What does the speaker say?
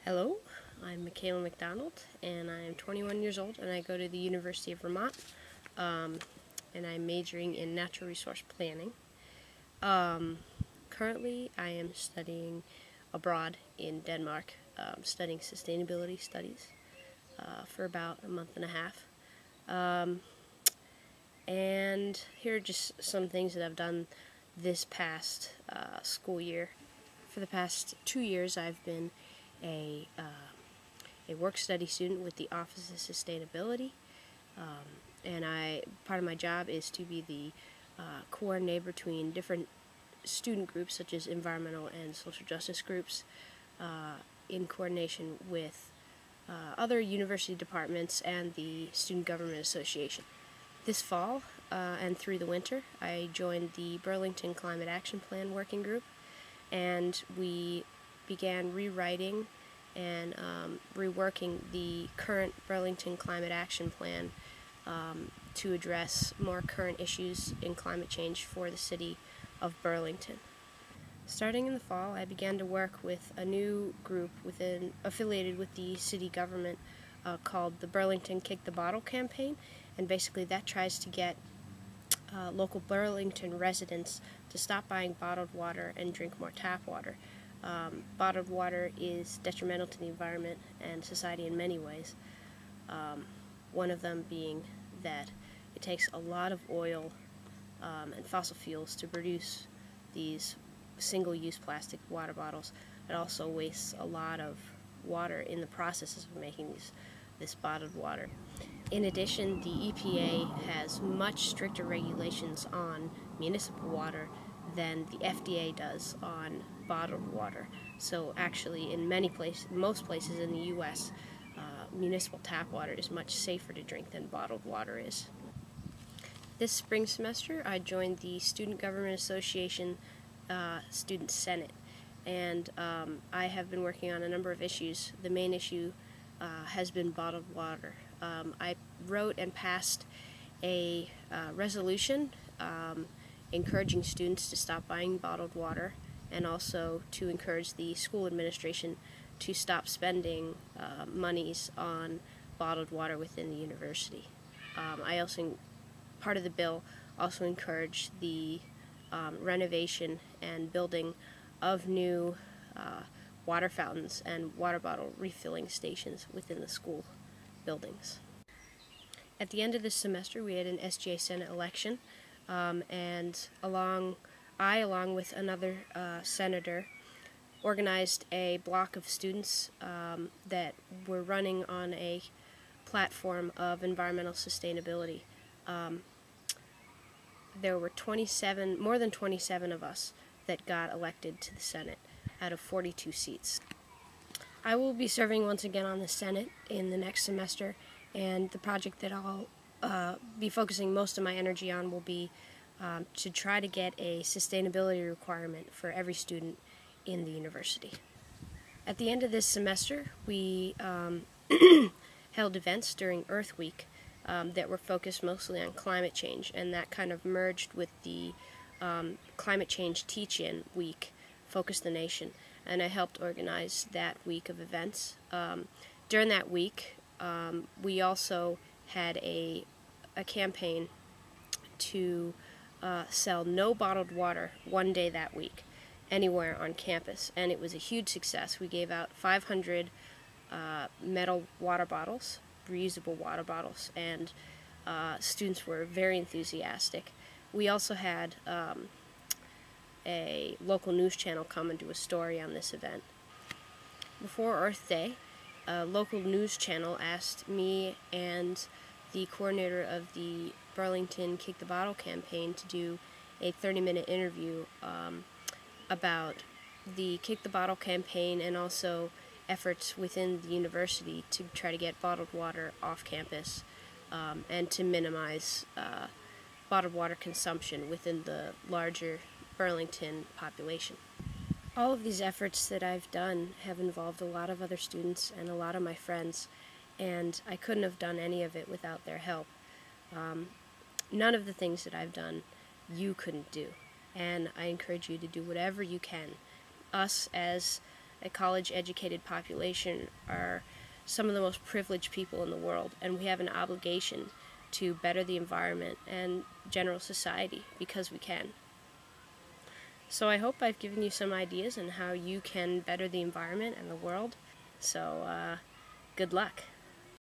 Hello, I'm Michaela McDonald, and I am 21 years old, and I go to the University of Vermont, and I'm majoring in natural resource planning. Currently, I am studying abroad in Denmark, studying sustainability studies for about a month and a half. And here are just some things that I've done this past school year. For the past 2 years, I've been a work-study student with the Office of Sustainability, and part of my job is to be the coordinator between different student groups, such as environmental and social justice groups, in coordination with other university departments and the Student Government Association. This fall and through the winter, I joined the Burlington Climate Action Plan Working Group, and we began rewriting and reworking the current Burlington Climate Action Plan to address more current issues in climate change for the city of Burlington. Starting in the fall, I began to work with a new group affiliated with the city government called the Burlington Kick the Bottle campaign, and basically that tries to get local Burlington residents to stop buying bottled water and drink more tap water. Bottled water is detrimental to the environment and society in many ways. One of them being that it takes a lot of oil and fossil fuels to produce these single-use plastic water bottles. It also wastes a lot of water in the processes of making this bottled water. In addition, the EPA has much stricter regulations on municipal water than the FDA does on bottled water. So actually, in most places in the U.S., municipal tap water is much safer to drink than bottled water is. This spring semester, I joined the Student Government Association Student Senate, and I have been working on a number of issues. The main issue has been bottled water. I wrote and passed a resolution encouraging students to stop buying bottled water, and also to encourage the school administration to stop spending monies on bottled water within the university. Part of the bill also encouraged the renovation and building of new water fountains and water bottle refilling stations within the school buildings. At the end of this semester, we had an SGA Senate election, and along with another senator, organized a block of students that were running on a platform of environmental sustainability. There were more than 27 of us that got elected to the Senate out of 42 seats. I will be serving once again on the Senate in the next semester, and the project that I'll be focusing most of my energy on will be to try to get a sustainability requirement for every student in the university. At the end of this semester, we held events during Earth Week that were focused mostly on climate change, and that kind of merged with the Climate Change Teach-In Week, Focus the Nation, and I helped organize that week of events. During that week, we also had a campaign to sell no bottled water one day that week anywhere on campus, and it was a huge success. We gave out 500 metal water bottles, reusable water bottles, and students were very enthusiastic. We also had a local news channel come and do a story on this event. Before Earth Day, a local news channel asked me and the coordinator of the Burlington Kick the Bottle campaign to do a 30-minute interview about the Kick the Bottle campaign and also efforts within the university to try to get bottled water off campus and to minimize bottled water consumption within the larger Burlington population. All of these efforts that I've done have involved a lot of other students and a lot of my friends, and I couldn't have done any of it without their help. None of the things that I've done you couldn't do, and I encourage you to do whatever you can. Us as a college-educated population, are some of the most privileged people in the world, and we have an obligation to better the environment and general society because we can. So I hope I've given you some ideas on how you can better the environment and the world. So good luck.